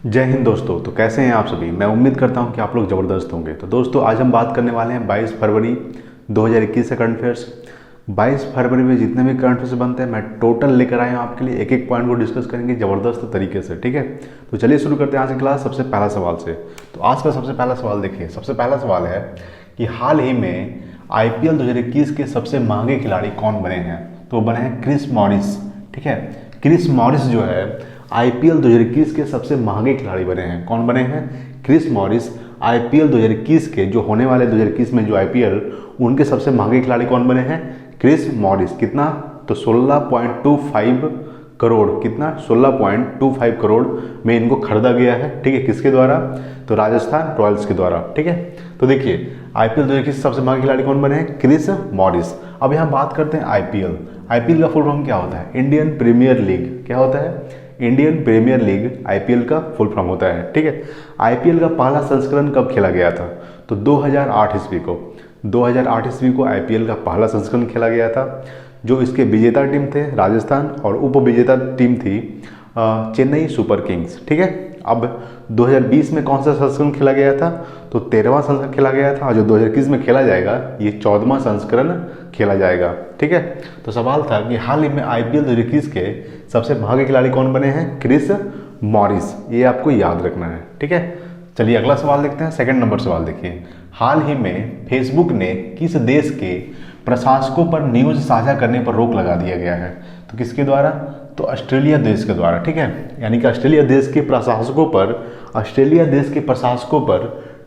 जय हिंद दोस्तों। तो कैसे हैं आप सभी। मैं उम्मीद करता हूं कि आप लोग ज़बरदस्त होंगे। तो दोस्तों आज हम बात करने वाले हैं 22 फरवरी 2021 से करंट अफेयर्स। 22 फरवरी में जितने भी करंट अफेयर्स बनते हैं मैं टोटल लेकर आया हूं आपके लिए। एक एक पॉइंट को डिस्कस करेंगे ज़बरदस्त तरीके से, ठीक है। तो चलिए शुरू करते हैं आज की क्लास सबसे पहला सवाल से। तो आज का सबसे पहला सवाल देखिए। सबसे पहला सवाल है कि हाल ही में IPL 2021 के सबसे महंगे खिलाड़ी कौन बने हैं। तो बने हैं क्रिस मॉरिस, ठीक है। क्रिस मॉरिस जो है IPL 2021 के सबसे महंगे खिलाड़ी बने हैं। कौन बने हैं? क्रिस मॉरिस IPL 2021 के जो होने वाले 2021 में जो IPL उनके सबसे महंगे खिलाड़ी कौन बने हैं? Chris Morris. कितना? तो 16.25 करोड़। कितना? 16.25 करोड़ में इनको खरीदा गया है, ठीक है। किसके द्वारा? तो राजस्थान रॉयल्स के द्वारा, ठीक है। तो देखिए IPL 2021 सबसे महंगे खिलाड़ी कौन बने हैं? Chris Morris. अब यहाँ बात करते हैं IPL का फुल फॉर्म क्या होता है? Indian premier league. क्या होता है? इंडियन प्रीमियर लीग IPL का फुल फॉर्म होता है, ठीक है। IPL का पहला संस्करण कब खेला गया था? तो 2008 ईस्वी को। 2008 ईस्वी को IPL का पहला संस्करण खेला गया था। जो इसके विजेता टीम थे राजस्थान और उप विजेता टीम थी चेन्नई सुपर किंग्स, ठीक है। अब 2020 में कौन सा संस्करण खेला गया था? तो 13वां संस्करण खेला गया था। और जो 2021 में खेला जाएगा ये 14वां संस्करण खेला जाएगा, ठीक है। तो सवाल था कि हाल ही में IPL 2021 के सबसे महंगे खिलाड़ी कौन बने हैं? Chris Morris. ये आपको याद रखना है, ठीक है। चलिए अगला सवाल देखते हैं। सेकंड नंबर सवाल देखिए। हाल ही में फेसबुक ने किस देश के प्रशासकों पर न्यूज साझा करने पर रोक लगा दिया गया है? तो किसके द्वारा? तो ऑस्ट्रेलिया देश के द्वारा, ठीक है। यानी कि ऑस्ट्रेलिया देश के प्रशासकों पर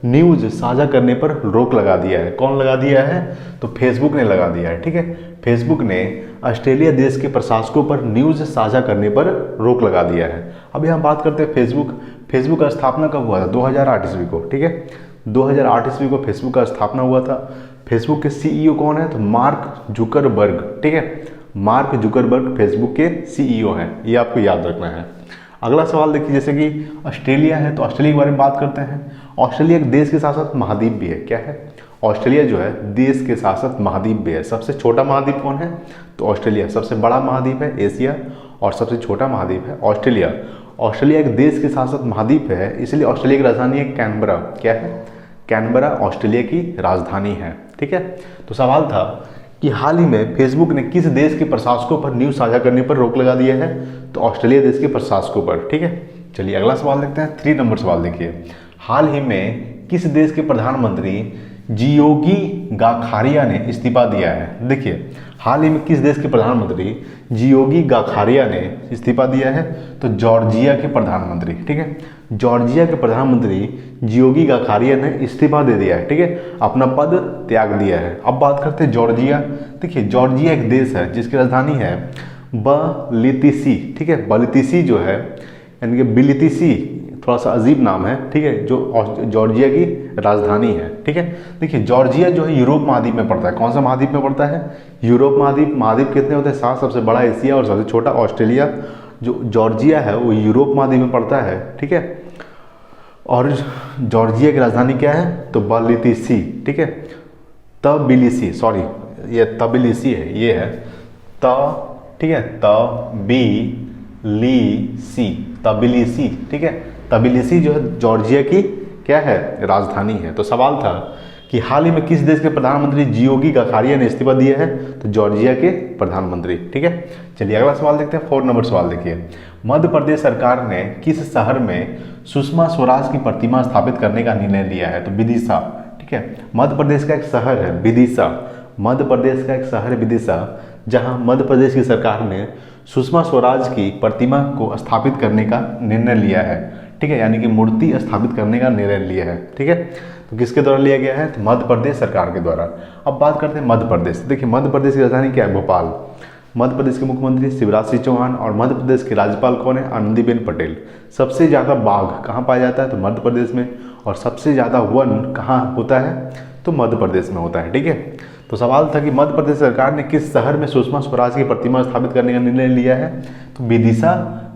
न्यूज साझा करने पर रोक लगा दिया है। कौन लगा दिया है? तो फेसबुक ने लगा दिया है, ठीक है। फेसबुक ने ऑस्ट्रेलिया देश के प्रशासकों पर न्यूज साझा करने पर रोक लगा दिया है। अब यहाँ बात करते हैं फेसबुक का स्थापना कब हुआ था? 2008 ईस्वी को, ठीक है। 2008 ईस्वी को फेसबुक का स्थापना हुआ था। फेसबुक के CEO कौन है? तो मार्क जुकरबर्ग, ठीक है। मार्क जुकरबर्ग फेसबुक के CEO हैं। ये आपको याद रखना है। अगला सवाल देखिए। जैसे कि ऑस्ट्रेलिया है तो ऑस्ट्रेलिया के बारे में बात करते हैं। ऑस्ट्रेलिया एक देश के साथ साथ महाद्वीप भी है। क्या है? ऑस्ट्रेलिया जो है देश के साथ साथ महाद्वीप भी है। सबसे छोटा महाद्वीप कौन है? तो ऑस्ट्रेलिया। सबसे बड़ा महाद्वीप है एशिया और सबसे छोटा महाद्वीप है ऑस्ट्रेलिया। ऑस्ट्रेलिया एक देश के साथ साथ महाद्वीप है, इसलिए ऑस्ट्रेलिया की राजधानी है कैनबरा। क्या है? कैनबरा ऑस्ट्रेलिया की राजधानी है, ठीक है। तो सवाल था कि हाल ही में फेसबुक ने किस देश के प्रशासकों पर न्यूज साझा करने पर रोक लगा दिया है? तो ऑस्ट्रेलिया देश के प्रशासकों पर, ठीक है। चलिए अगला सवाल देखते हैं। 3 नंबर सवाल देखिए। हाल ही में किस देश के प्रधानमंत्री जियोगी गाखारिया ने इस्तीफा दिया है? देखिए हाल ही में किस देश के प्रधानमंत्री जियोगी गाखारिया ने इस्तीफा दिया है? तो जॉर्जिया के प्रधानमंत्री, ठीक है। जॉर्जिया के प्रधानमंत्री जियोगी गाखारिया ने इस्तीफा दे दिया है, ठीक है। अपना पद त्याग दिया है। अब बात करते हैं जॉर्जिया। देखिए जॉर्जिया एक देश है जिसकी राजधानी है बिलितिसी, ठीक है। बिलितिसी जो है यानी कि बिलितिसी थोड़ा सा अजीब नाम है, ठीक है, जो जॉर्जिया की राजधानी है, ठीक है। देखिए जॉर्जिया जो है यूरोप महाद्वीप में पड़ता है। कौन सा महाद्वीप में पड़ता है? यूरोप महाद्वीप। महाद्वीप कितने होते हैं? 7। सबसे बड़ा एशिया और सबसे छोटा ऑस्ट्रेलिया। जो जॉर्जिया है वो यूरोप महाद्वीप में पड़ता है, ठीक है। और जॉर्जिया की राजधानी क्या है? तो बिलितिसी, ठीक है। तबिलिसी, सॉरी ये तबिलिसी है, ये है ठीक है, तबिलिसी, ठीक है। तबिलिसी जो है जॉर्जिया की क्या है? राजधानी है। तो सवाल था कि हाल ही में किस देश के प्रधानमंत्री जियोगी गाखारिया ने इस्तीफा दिया है? तो जॉर्जिया के प्रधानमंत्री, ठीक है। चलिए अगला सवाल देखते हैं। 4 नंबर सवाल देखिए। मध्य प्रदेश सरकार ने किस शहर में सुषमा स्वराज की प्रतिमा स्थापित करने का निर्णय लिया है? तो विदिशा, ठीक है। मध्य प्रदेश का एक शहर है विदिशा। मध्य प्रदेश का एक शहर है विदिशा, जहां मध्य प्रदेश की सरकार ने सुषमा स्वराज की प्रतिमा को स्थापित करने का निर्णय लिया है, ठीक है। यानी कि मूर्ति स्थापित करने का निर्णय लिया है, ठीक है। तो किसके द्वारा लिया गया है? तो मध्य प्रदेश सरकार के द्वारा। अब बात करते हैं मध्य प्रदेश। देखिए मध्य प्रदेश की राजधानी क्या है? भोपाल। मध्य प्रदेश के मुख्यमंत्री शिवराज सिंह चौहान और मध्य प्रदेश के राज्यपाल कौन है? आनंदीबेन पटेल। सबसे ज़्यादा बाघ कहाँ पाया जाता है? तो मध्य प्रदेश में। और सबसे ज़्यादा वन कहाँ होता है? तो मध्य प्रदेश में होता है, ठीक है। तो सवाल था कि मध्य प्रदेश सरकार ने किस शहर में सुषमा स्वराज की प्रतिमा स्थापित करने का निर्णय लिया है? तो विदिशा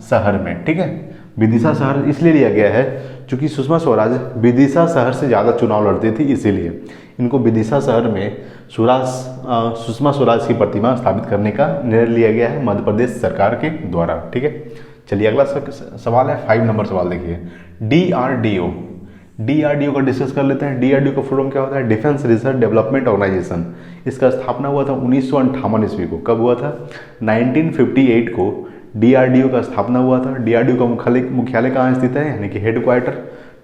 शहर में, ठीक है। विदिशा शहर इसलिए लिया गया है क्योंकि सुषमा स्वराज विदिशा शहर से ज़्यादा चुनाव लड़ती थी, इसीलिए इनको विदिशा शहर में सुषमा स्वराज की प्रतिमा स्थापित करने का निर्णय लिया गया है मध्य प्रदेश सरकार के द्वारा, ठीक है। चलिए अगला सवाल है 5 नंबर सवाल देखिए, DRDO। DRDO का डिस्कस कर लेते हैं। DRDO का फुल फॉर्म क्या होता है? Defence research development organisation. इसका स्थापना हुआ था 1958 ईस्वी को। कब हुआ था? 1958 को DRDO का स्थापना हुआ था। DRDO का मुख्यालय कहाँ स्थित है, यानी कि हेडक्वार्टर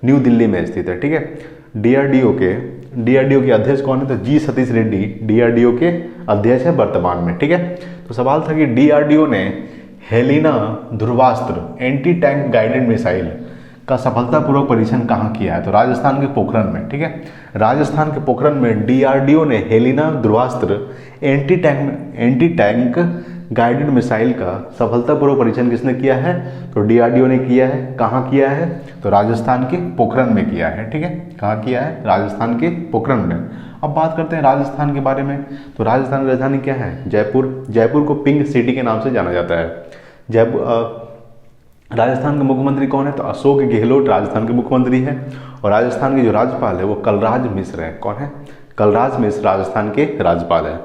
न्यू दिल्ली में स्थित है, ठीक है। DRDO के अध्यक्ष कौन है? तो जी सतीश रेड्डी DRDO के अध्यक्ष है वर्तमान में, ठीक है। तो सवाल था कि DRDO ने Helina Dhruvastra anti tank guided missile का सफलतापूर्वक परीक्षण कहाँ किया है? तो राजस्थान के पोखरण में, ठीक है। राजस्थान के पोखरण में DRDO ने Helina Dhruvastra anti tank guided missile का सफलतापूर्वक परीक्षण किसने किया है? तो DRDO ने किया है। कहाँ किया है? तो राजस्थान के पोखरण में किया है, ठीक है। कहाँ किया है? राजस्थान के पोखरण में। अब बात करते हैं राजस्थान के बारे में। तो राजस्थान की राजधानी क्या है? जयपुर। जयपुर को पिंक सिटी के नाम से जाना जाता है। राजस्थान के मुख्यमंत्री कौन है? तो अशोक गहलोत राजस्थान के मुख्यमंत्री हैं। और राजस्थान के जो राज्यपाल है वो कलराज मिश्र है। कौन है? कलराज मिश्र राजस्थान के राज्यपाल है।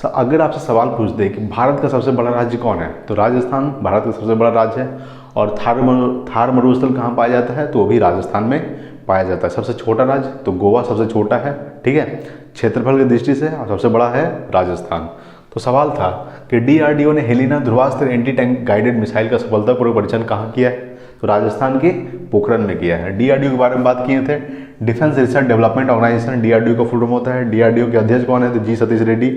अगर आपसे सवाल पूछ दे कि भारत का सबसे बड़ा राज्य कौन है? तो राजस्थान भारत का सबसे बड़ा राज्य है। और थार मरुस्थल कहाँ पाया जाता है? तो वो भी राजस्थान में पाया जाता है। सबसे छोटा राज्य तो गोवा सबसे छोटा है, ठीक है, क्षेत्रफल की दृष्टि से, और सबसे बड़ा है राजस्थान। तो सवाल था कि DRDO ने Helina Dhruvastra anti tank guided missile का सफलतापूर्वक परीक्षण कहाँ किया है? तो राजस्थान के पोखरण में किया है। DRDO के बारे में बात किए थे। Defence research development organisation DRDO का फुल फॉर्म होता है। DRDO के अध्यक्ष कौन है? तो जी सतीश रेड्डी।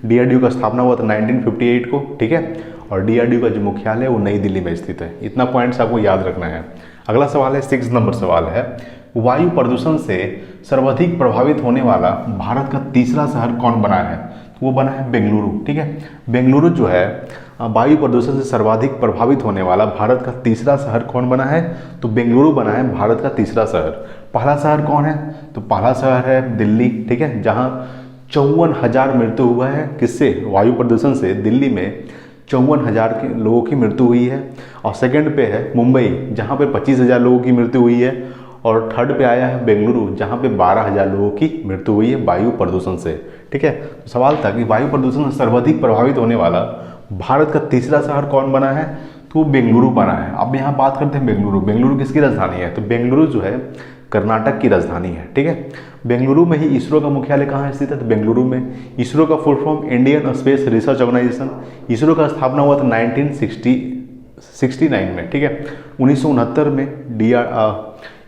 DRDO का स्थापना हुआ था 1958 को, ठीक है। और DRDO का जो मुख्यालय है वो नई दिल्ली में स्थित है। इतना पॉइंट्स आपको याद रखना है। अगला सवाल है 6 नंबर सवाल है, वायु प्रदूषण से सर्वाधिक प्रभावित होने वाला भारत का तीसरा शहर कौन बना है? तो वो बना है बेंगलुरु, ठीक है। बेंगलुरु जो है वायु प्रदूषण से सर्वाधिक प्रभावित होने वाला भारत का तीसरा शहर कौन बना है? तो बेंगलुरु बना है भारत का तीसरा शहर। पहला शहर कौन है? तो पहला शहर है दिल्ली, ठीक है, जहां 54,000 मृत्यु हुआ है। किससे? वायु प्रदूषण से दिल्ली में 54,000 के लोगों की मृत्यु हुई है। और सेकंड पे है मुंबई, जहां पे 25,000 लोगों की मृत्यु हुई है। और थर्ड पे आया है बेंगलुरु, जहां पे 12,000 लोगों की मृत्यु हुई है वायु प्रदूषण से, ठीक है। तो सवाल था कि वायु प्रदूषण से सर्वाधिक प्रभावित होने वाला भारत का तीसरा शहर कौन बना है? तो बेंगलुरु बना है। अब यहाँ बात करते हैं बेंगलुरु। बेंगलुरु किसकी राजधानी है? तो बेंगलुरु जो है कर्नाटक की राजधानी है, ठीक है। बेंगलुरु में ही इसरो का मुख्यालय कहाँ स्थित है? तो बेंगलुरु में। इसरो का full form Indian space research organisation. ISRO का स्थापना हुआ था 1969 में, ठीक है। 1969 में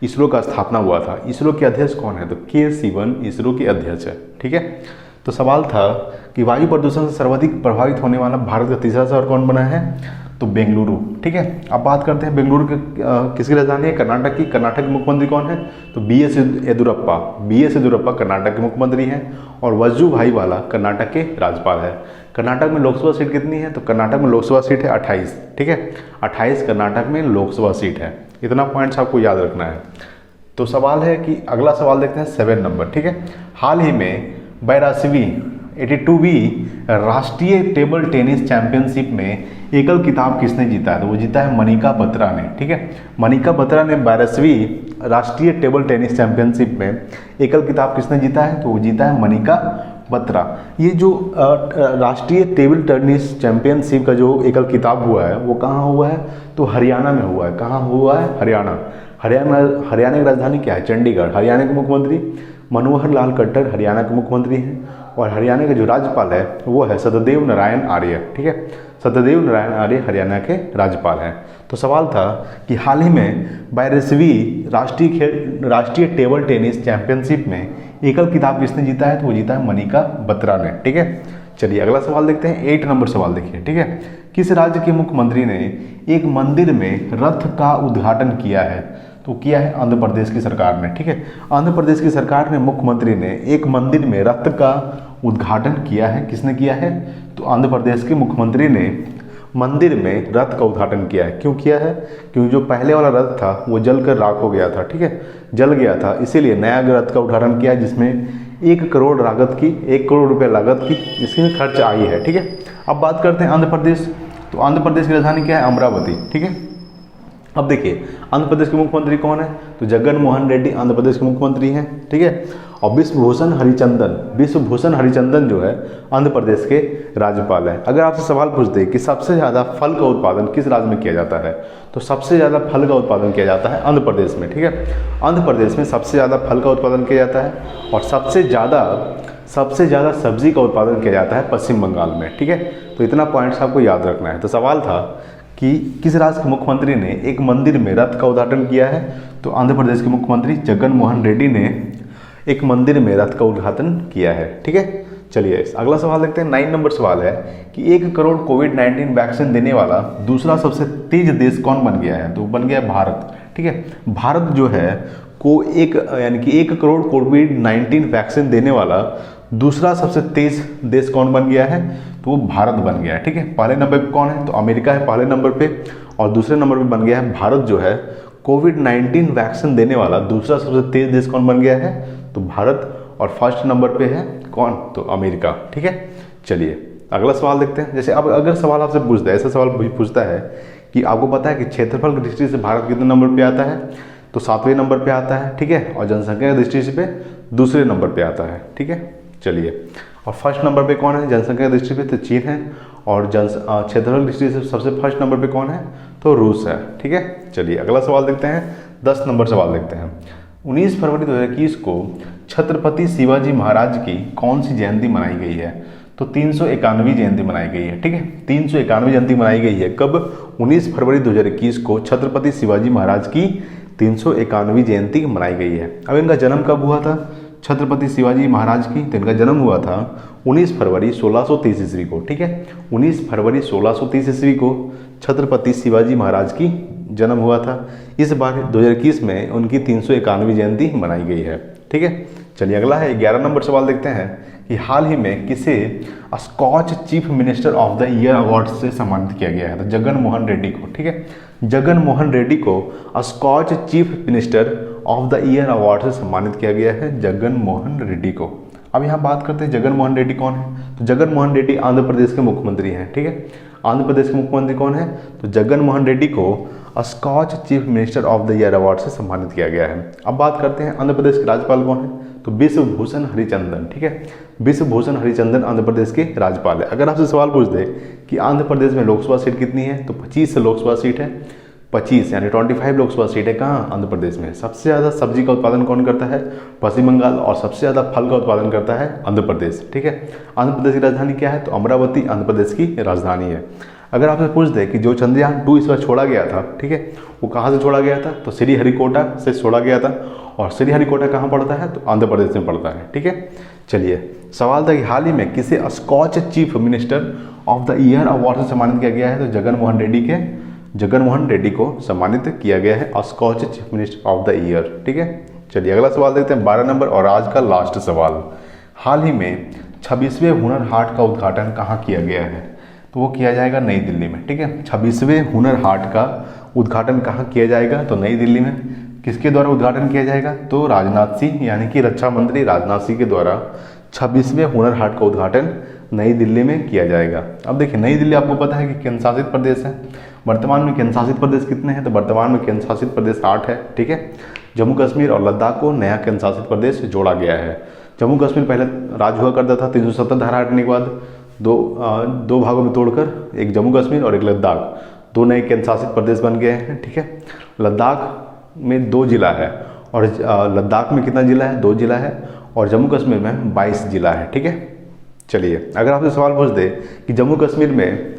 इसरो का स्थापना हुआ था। इसरो के अध्यक्ष कौन है? तो के सिवन इसरो के अध्यक्ष है, ठीक है। तो सवाल था कि वायु प्रदूषण से सर्वाधिक प्रभावित होने वाला भारत का तीसरा शहर कौन बना है? तो बेंगलुरु, ठीक है। अब बात करते हैं बेंगलुरु के किसकी राजधानी है? कर्नाटक की। कर्नाटक के मुख्यमंत्री कौन है? तो BS येदुरप्पा कर्नाटक के मुख्यमंत्री हैं। और वजुभाई वाला कर्नाटक के राज्यपाल है। कर्नाटक में लोकसभा सीट कितनी है? तो कर्नाटक में लोकसभा सीट है 28, ठीक है। 28 कर्नाटक में लोकसभा सीट है। इतना पॉइंट्स आपको याद रखना है। तो सवाल है कि अगला सवाल देखते हैं 7 नंबर, ठीक है। हाल ही में 82वीं राष्ट्रीय टेबल टेनिस चैंपियनशिप में एकल खिताब किसने जीता है? तो वो जीता है मनिका बत्रा ने, ठीक है। मनिका बत्रा ने 82वीं राष्ट्रीय टेबल टेनिस चैंपियनशिप में एकल खिताब किसने जीता है? तो वो जीता है मनिका बत्रा। ये जो राष्ट्रीय टेबल टेनिस चैंपियनशिप का जो एकल खिताब हुआ है वो कहाँ हुआ है? तो हरियाणा में हुआ है। कहाँ हुआ है? हरियाणा की राजधानी क्या है? चंडीगढ़। हरियाणा के मुख्यमंत्री मनोहर लाल खट्टर हरियाणा के मुख्यमंत्री हैं। और हरियाणा के जो राज्यपाल है वो है सत्यदेव नारायण आर्य, ठीक है। सत्यदेव नारायण आर्य हरियाणा के राज्यपाल हैं। तो सवाल था कि हाल ही में 82वीं राष्ट्रीय टेबल टेनिस चैंपियनशिप में एकल खिताब किसने जीता है? तो वो जीता है मनिका बत्रा ने, ठीक है। चलिए अगला सवाल देखते हैं। 8 नंबर सवाल देखिए, ठीक है। किस राज्य के मुख्यमंत्री ने एक मंदिर में रथ का उद्घाटन किया है? तो किया है आंध्र प्रदेश की सरकार ने, ठीक है। आंध्र प्रदेश की सरकार ने मुख्यमंत्री ने एक मंदिर में रथ का उद्घाटन किया है। किसने किया है? तो आंध्र प्रदेश के मुख्यमंत्री ने मंदिर में रथ का उद्घाटन किया है। क्यों किया है? क्योंकि जो पहले वाला रथ था वो जलकर राख हो गया था, ठीक है, जल गया था, इसीलिए नया रथ का उद्घाटन किया जिसमें 1 करोड़ रुपए लागत की इसमें खर्च आई है, ठीक है। अब बात करते हैं आंध्र प्रदेश। तो आंध्र प्रदेश की राजधानी क्या है? अमरावती, ठीक है। अब देखिए आंध्र प्रदेश के मुख्यमंत्री कौन है, तो जगन मोहन रेड्डी आंध्र प्रदेश के मुख्यमंत्री हैं, ठीक है। और विश्वभूषण हरिचंदन जो है आंध्र प्रदेश के राज्यपाल हैं। अगर आपसे सवाल पूछते कि सबसे ज़्यादा फल का उत्पादन किस राज्य में किया जाता है, तो सबसे ज़्यादा फल का उत्पादन किया जाता है आंध्र प्रदेश में, ठीक है। आंध्र प्रदेश में सबसे ज़्यादा फल का उत्पादन किया जाता है और सबसे ज़्यादा सब्जी का उत्पादन किया जाता है पश्चिम बंगाल में, ठीक है। तो इतना पॉइंट्स आपको याद रखना है। तो सवाल था कि किस राज्य के मुख्यमंत्री ने एक मंदिर में रथ का उद्घाटन किया है, तो आंध्र प्रदेश के मुख्यमंत्री जगन मोहन रेड्डी ने एक मंदिर में रथ का उद्घाटन किया है, ठीक है। चलिए अगला सवाल देखते हैं। 9 नंबर सवाल है कि 1 करोड़ कोविड-19 वैक्सीन देने वाला दूसरा सबसे तेज देश कौन बन गया है, तो बन गया है भारत, ठीक है। भारत जो है को यानी कि 1 करोड़ कोविड-19 वैक्सीन देने वाला दूसरा सबसे तेज देश कौन बन गया है, तो वो भारत बन गया है, ठीक है। पहले नंबर पे कौन है, तो अमेरिका है पहले नंबर पे, और दूसरे नंबर पे बन गया है भारत जो है कोविड-19 वैक्सीन देने वाला दूसरा सबसे तेज देश कौन बन गया है, तो भारत। और फर्स्ट नंबर पे है कौन, तो अमेरिका, ठीक है। चलिए अगला सवाल देखते हैं। जैसे अब अगर सवाल आपसे पूछता है, ऐसा सवाल भी पूछता है कि आपको पता है कि क्षेत्रफल की दृष्टि से भारत कितने नंबर पे आता है, तो 7वें नंबर पे आता है, ठीक है। और जनसंख्या की दृष्टि से दूसरे नंबर पे आता है, ठीक है। चलिए और फर्स्ट नंबर पे कौन है जनसंख्या की दृष्टि पे, तो चीन है। और क्षेत्रफल की दृष्टि से सबसे फर्स्ट नंबर पे कौन है, तो रूस है, ठीक है। चलिए अगला सवाल देखते हैं। 10 नंबर सवाल देखते हैं। 19 फरवरी 2021 को छत्रपति शिवाजी महाराज की कौन सी जयंती मनाई गई है, तो 391वीं जयंती मनाई गई है, ठीक है। 391वीं जयंती मनाई गई है कब, 19 फरवरी 2021 को छत्रपति शिवाजी महाराज की 391वीं जयंती मनाई गई है। अब इनका जन्म कब हुआ था छत्रपति शिवाजी महाराज की, तो इनका जन्म हुआ था 19 फरवरी 1630 ईस्वी को, ठीक है। 19 फरवरी 1630 ईस्वी को छत्रपति शिवाजी महाराज की जन्म हुआ था। इस बार 2021 में उनकी 391वीं जयंती मनाई गई है, ठीक है। चलिए अगला है 11 नंबर सवाल देखते हैं कि हाल ही में किसे Skoch chief minister of the year award से सम्मानित किया गया है, तो जगन मोहन रेड्डी को, ठीक है। जगन मोहन रेड्डी को Skoch chief minister of the year award से सम्मानित किया गया है, जगन मोहन रेड्डी को। अब यहाँ बात करते हैं जगन मोहन रेड्डी कौन है, तो जगन मोहन रेड्डी आंध्र प्रदेश के मुख्यमंत्री हैं, ठीक है। आंध्र प्रदेश के मुख्यमंत्री कौन है, तो जगन मोहन रेड्डी को Skoch chief minister of the year award से सम्मानित किया गया है। अब बात करते हैं आंध्र प्रदेश के राज्यपाल कौन है, तो विश्वभूषण हरिचंदन, ठीक है। विश्वभूषण हरिचंदन आंध्र प्रदेश के राज्यपाल है। अगर आपसे सवाल पूछ दे कि आंध्र प्रदेश में लोकसभा सीट कितनी है, तो 25 लोकसभा सीट है, 25 यानी 25 लोकसभा सीट है कहाँ, आंध्र प्रदेश में। सबसे ज़्यादा सब्जी का उत्पादन कौन करता है, पश्चिम बंगाल, और सबसे ज़्यादा फल का उत्पादन करता है आंध्र प्रदेश, ठीक है। आंध्र प्रदेश की राजधानी क्या है, तो अमरावती आंध्र प्रदेश की राजधानी है। अगर आपसे पूछ दे कि जो चंद्रयान 2 इस बार छोड़ा गया था, ठीक है, वो कहाँ से छोड़ा गया था, तो श्रीहरिकोटा से छोड़ा गया था। और श्रीहरिकोटा कहाँ पड़ता है, तो आंध्र प्रदेश में पड़ता है, ठीक है। चलिए सवाल था कि हाल ही में किसे Skoch chief minister of the year award से सम्मानित किया गया है, तो जगन मोहन रेड्डी को सम्मानित किया गया है Skoch chief minister of the year, ठीक है। चलिए अगला सवाल देखते हैं 12 नंबर और आज का लास्ट सवाल। हाल ही में 26वें हुनर हाट का उद्घाटन कहाँ किया गया है, तो वो किया जाएगा नई दिल्ली में, ठीक है। 26वें हुनर हाट का उद्घाटन कहाँ किया जाएगा, तो नई दिल्ली में। किसके द्वारा उद्घाटन किया जाएगा, तो राजनाथ सिंह यानी कि रक्षा मंत्री राजनाथ सिंह के द्वारा 26वें हुनर हाट का उद्घाटन नई दिल्ली में किया जाएगा। अब देखिए नई दिल्ली आपको पता है कि केंद्र शासित प्रदेश है। वर्तमान में केंद्र शासित प्रदेश कितने हैं, तो वर्तमान में केंद्र शासित प्रदेश 8 है, ठीक है। जम्मू कश्मीर और लद्दाख को नया केंद्र शासित प्रदेश जोड़ा गया है। जम्मू कश्मीर पहले राज्य हुआ करता था, 370 धारा हटने के बाद दो भागों में तोड़कर एक जम्मू कश्मीर और एक लद्दाख, 2 नए केंद्र शासित प्रदेश बन गए हैं, ठीक है। लद्दाख में 2 जिला है और लद्दाख में कितना जिला है, 2 जिला है, और जम्मू कश्मीर में 22 जिला है, ठीक है। चलिए अगर आपसे सवाल पूछ दे कि जम्मू कश्मीर में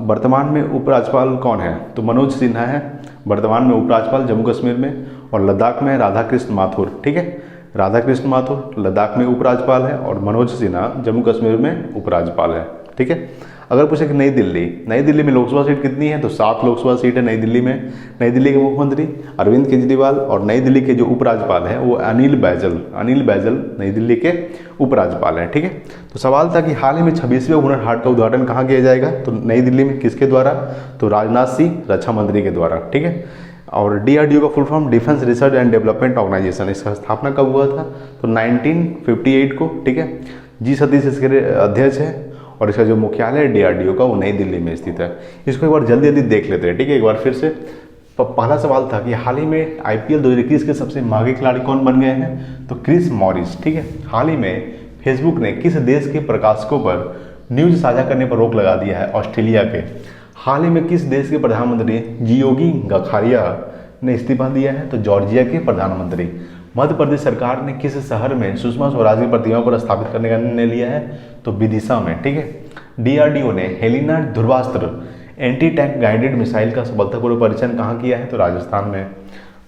वर्तमान में उपराज्यपाल कौन है, तो मनोज सिन्हा है वर्तमान में उपराज्यपाल जम्मू कश्मीर में, और लद्दाख में राधाकृष्ण माथुर, ठीक है। राधाकृष्ण माथुर लद्दाख में उपराज्यपाल है और मनोज सिन्हा जम्मू कश्मीर में उपराज्यपाल है, ठीक है। अगर पूछे कि नई दिल्ली में लोकसभा सीट कितनी है, तो 7 लोकसभा सीट है नई दिल्ली में। नई दिल्ली के मुख्यमंत्री अरविंद केजरीवाल और नई दिल्ली के जो उपराज्यपाल हैं वो अनिल बैजल नई दिल्ली के उपराज्यपाल हैं, ठीक है। तो सवाल था कि हाल ही में 26वें हुनर हाट का उद्घाटन कहाँ किया जाएगा, तो नई दिल्ली में। किसके द्वारा, तो राजनाथ सिंह रक्षा मंत्री के द्वारा, ठीक है। और DRDO का full form defence research and development organisation, इसका स्थापना कब हुआ था, तो 1958 को, ठीक है। G सतीश इसके अध्यक्ष है और इसका जो मुख्यालय है DRDO का वो नई दिल्ली में स्थित है। इसको एक बार जल्दी देख लेते हैं, ठीक है, एक बार फिर से। पहला सवाल था कि हाल ही में आईपीएल 2021 के सबसे महंगे खिलाड़ी कौन बन गए हैं, तो क्रिस मॉरिस, ठीक है। हाल ही में फेसबुक ने किस देश के प्रकाशकों पर न्यूज साझा करने पर रोक लगा दिया है, ऑस्ट्रेलिया के। हाल ही में किस देश के प्रधानमंत्री जियोगी गखारिया ने इस्तीफा दिया है, तो जॉर्जिया के प्रधानमंत्री। मध्य प्रदेश सरकार ने किस शहर में सुषमा स्वराज की प्रतिमा पर स्थापित करने का निर्णय लिया है, तो विदिशा में, ठीक है। डीआरडीओ ने Helina Dhruvastra anti tank guided missile का सफलतापूर्वक परीक्षण कहाँ किया है, तो राजस्थान में।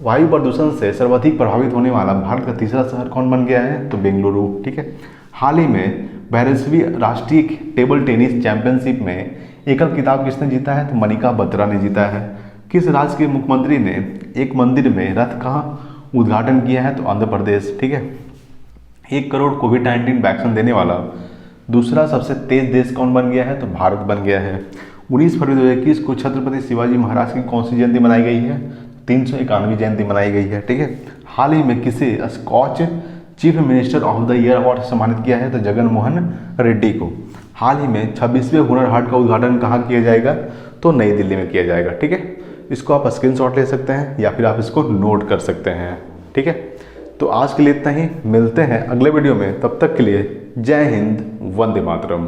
वायु प्रदूषण से सर्वाधिक प्रभावित होने वाला भारत का तीसरा शहर कौन बन गया है, तो बेंगलुरु, ठीक है। हाल ही में 12वीं राष्ट्रीय टेबल टेनिस चैंपियनशिप में एकल खिताब किसने जीता है, तो मनिका बत्रा ने जीता है। किस राज्य के मुख्यमंत्री ने एक मंदिर में रथ का उद्घाटन किया है, तो आंध्र प्रदेश, ठीक है। 1 करोड़ कोविड-19 वैक्सीन देने वाला दूसरा सबसे तेज देश कौन बन गया है, तो भारत बन गया है। 19 फरवरी 2021 को छत्रपति शिवाजी महाराज की कौन सी जयंती मनाई गई है, 391वीं जयंती मनाई गई है, ठीक है। हाल ही में किसे Skoch chief minister of the year award से सम्मानित किया है, तो जगन मोहन रेड्डी को। हाल ही में 26वें हुनर हाट का उद्घाटन कहाँ किया जाएगा, तो नई दिल्ली में किया जाएगा, ठीक है। इसको आप स्क्रीनशॉट ले सकते हैं या फिर आप इसको नोट कर सकते हैं, ठीक है। तो आज के लिए इतना ही, मिलते हैं अगले वीडियो में, तब तक के लिए जय हिंद, वंदे मातरम।